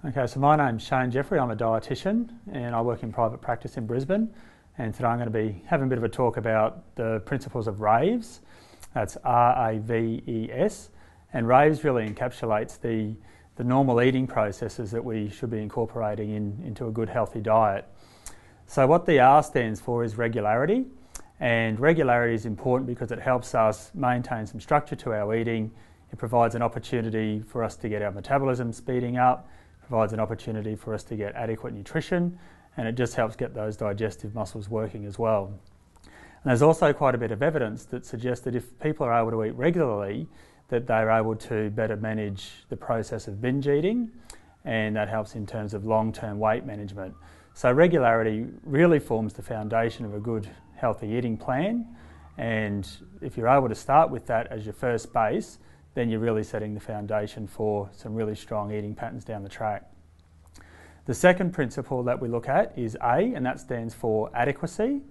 Okay, so my name's Shane Jeffrey. I'm a dietitian and I work in private practice in Brisbane. And today I'm going to be having a bit of a talk about the principles of RAVES. That's R-A-V-E-S. And RAVES really encapsulates the normal eating processes that we should be incorporating into a good healthy diet. So what the R stands for is regularity. And regularity is important because it helps us maintain some structure to our eating. It provides an opportunity for us to get our metabolism speeding up, provides an opportunity for us to get adequate nutrition, and it just helps get those digestive muscles working as well. And there's also quite a bit of evidence that suggests that if people are able to eat regularly, that they're able to better manage the process of binge eating, and that helps in terms of long-term weight management. So regularity really forms the foundation of a good healthy eating plan, and if you're able to start with that as your first base, then you're really setting the foundation for some really strong eating patterns down the track. The second principle that we look at is A, and that stands for adequacy.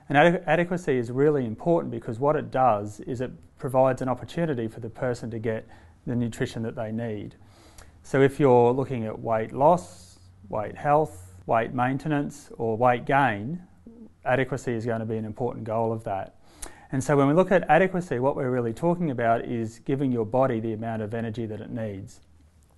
And adequacy is really important because what it does is it provides an opportunity for the person to get the nutrition that they need. So if you're looking at weight loss, weight health, weight maintenance, or weight gain, adequacy is going to be an important goal of that. And so when we look at adequacy, what we're really talking about is giving your body the amount of energy that it needs.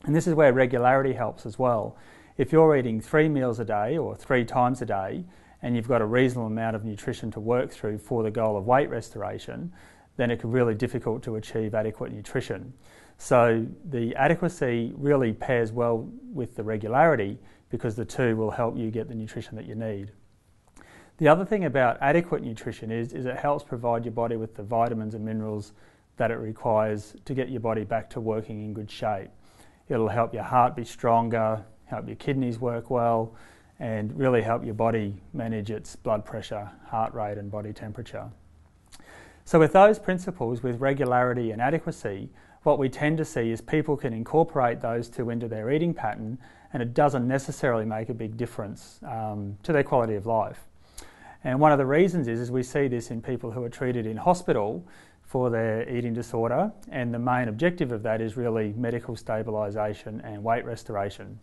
And this is where regularity helps as well. If you're eating 3 meals a day or 3 times a day, and you've got a reasonable amount of nutrition to work through for the goal of weight restoration, then it can be really difficult to achieve adequate nutrition. So the adequacy really pairs well with the regularity because the two will help you get the nutrition that you need. The other thing about adequate nutrition is it helps provide your body with the vitamins and minerals that it requires to get your body back to working in good shape. It'll help your heart be stronger, help your kidneys work well, and really help your body manage its blood pressure, heart rate and body temperature. So with those principles, with regularity and adequacy, what we tend to see is people can incorporate those two into their eating pattern, and it doesn't necessarily make a big difference to their quality of life. And one of the reasons is we see this in people who are treated in hospital for their eating disorder, and the main objective of that is really medical stabilisation and weight restoration.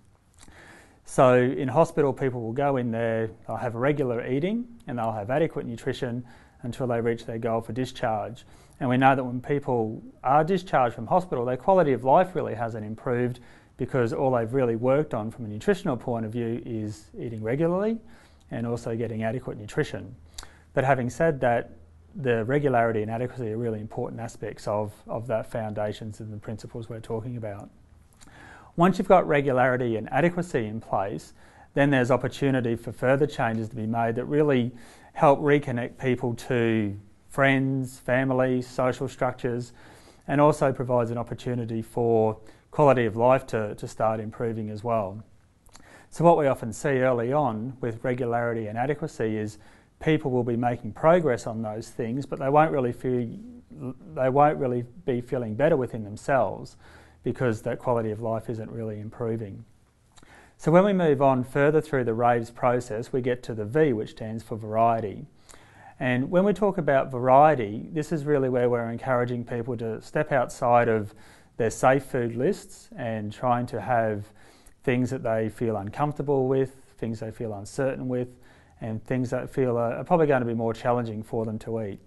So in hospital, people will go in there, they'll have regular eating and they'll have adequate nutrition until they reach their goal for discharge. And we know that when people are discharged from hospital, their quality of life really hasn't improved because all they've really worked on from a nutritional point of view is eating regularly and also getting adequate nutrition. But having said that, the regularity and adequacy are really important aspects of that foundations and the principles we're talking about. Once you've got regularity and adequacy in place, then there's opportunity for further changes to be made that really help reconnect people to friends, family, social structures, and also provides an opportunity for quality of life to start improving as well. So what we often see early on with regularity and adequacy is people will be making progress on those things, but they won't really be feeling better within themselves because that quality of life isn't really improving. So when we move on further through the RAVES process, we get to the V, which stands for variety. And when we talk about variety, this is really where we're encouraging people to step outside of their safe food lists and trying to have things that they feel uncomfortable with, things they feel uncertain with, and things that feel are probably going to be more challenging for them to eat.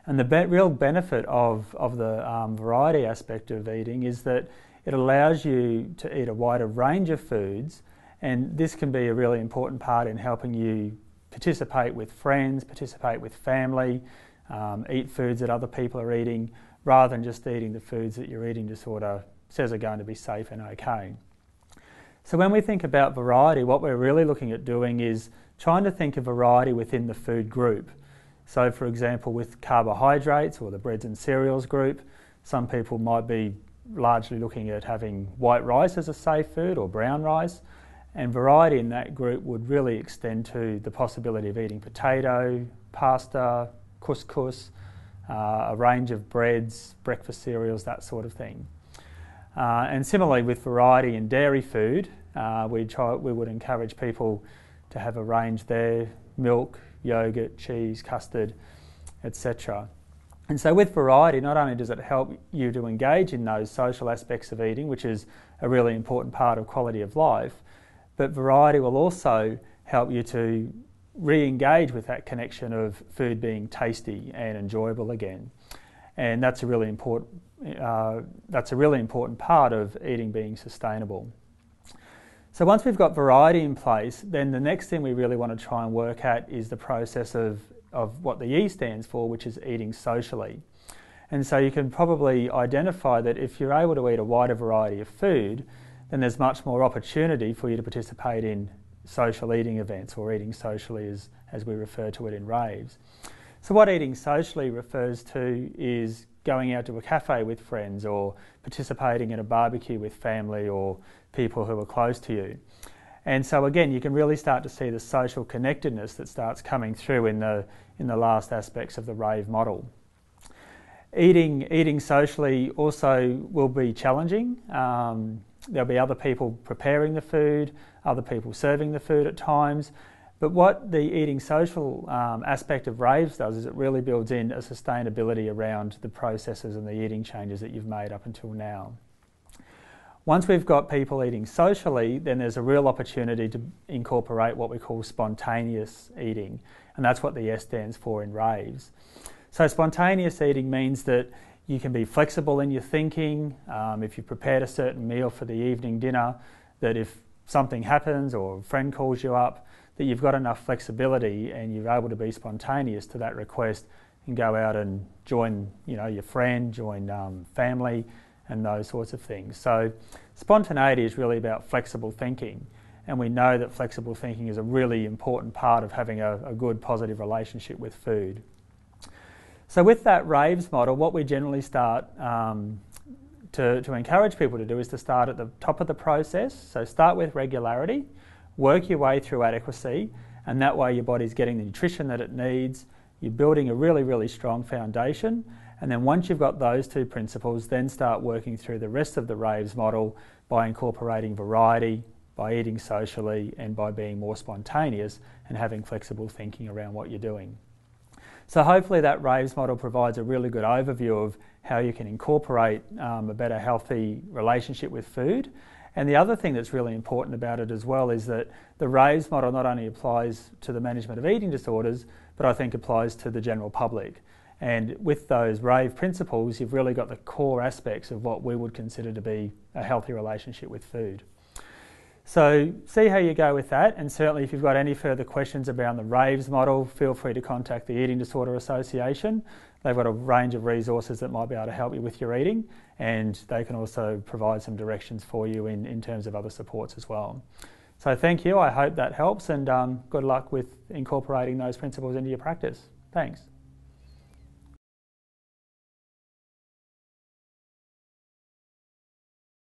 And the real benefit of the variety aspect of eating is that it allows you to eat a wider range of foods, and this can be a really important part in helping you participate with friends, participate with family, eat foods that other people are eating, rather than just eating the foods that your eating disorder says are going to be safe and okay. So when we think about variety, what we're really looking at doing is trying to think of variety within the food group. So for example, with carbohydrates or the breads and cereals group, some people might be largely looking at having white rice as a safe food or brown rice, and variety in that group would really extend to the possibility of eating potato, pasta, couscous, a range of breads, breakfast cereals, that sort of thing. And similarly with variety in dairy food, we would encourage people to have a range there, milk, yogurt, cheese, custard, etc. And so with variety, not only does it help you to engage in those social aspects of eating, which is a really important part of quality of life, but variety will also help you to re-engage with that connection of food being tasty and enjoyable again. And that's a really important part of eating being sustainable. So once we've got variety in place, then the next thing we really want to try and work at is the process of what the E stands for, which is eating socially. And so you can probably identify that if you're able to eat a wider variety of food, then there's much more opportunity for you to participate in social eating events, or eating socially as we refer to it in RAVES. So what eating socially refers to is going out to a cafe with friends, or participating in a barbecue with family or people who are close to you. And so again, you can really start to see the social connectedness that starts coming through in the last aspects of the RAVE model. Eating socially also will be challenging. There'll be other people preparing the food, other people serving the food at times. But what the eating social aspect of RAVES does is it really builds in a sustainability around the processes and the eating changes that you've made up until now. Once we've got people eating socially, then there's a real opportunity to incorporate what we call spontaneous eating, and that's what the S stands for in RAVES. So spontaneous eating means that you can be flexible in your thinking. If you've prepared a certain meal for the evening dinner, that if something happens or a friend calls you up, that you've got enough flexibility and you're able to be spontaneous to that request and go out and join, your friend, join family, and those sorts of things. So spontaneity is really about flexible thinking, and we know that flexible thinking is a really important part of having a good positive relationship with food. So with that RAVES model, what we generally start to encourage people to do is to start at the top of the process. So start with regularity, work your way through adequacy, and that way your body's getting the nutrition that it needs. You're building a really, really strong foundation. And then once you've got those two principles, then start working through the rest of the RAVES model by incorporating variety, by eating socially, and by being more spontaneous and having flexible thinking around what you're doing. So hopefully that RAVES model provides a really good overview of how you can incorporate a better healthy relationship with food. And the other thing that's really important about it as well is that the RAVES model not only applies to the management of eating disorders, but I think applies to the general public. And with those RAVE principles, you've really got the core aspects of what we would consider to be a healthy relationship with food. So see how you go with that, and certainly if you've got any further questions around the RAVES model, feel free to contact the Eating Disorder Association. They've got a range of resources that might be able to help you with your eating, and they can also provide some directions for you in terms of other supports as well. So thank you, I hope that helps, and good luck with incorporating those principles into your practice. Thanks.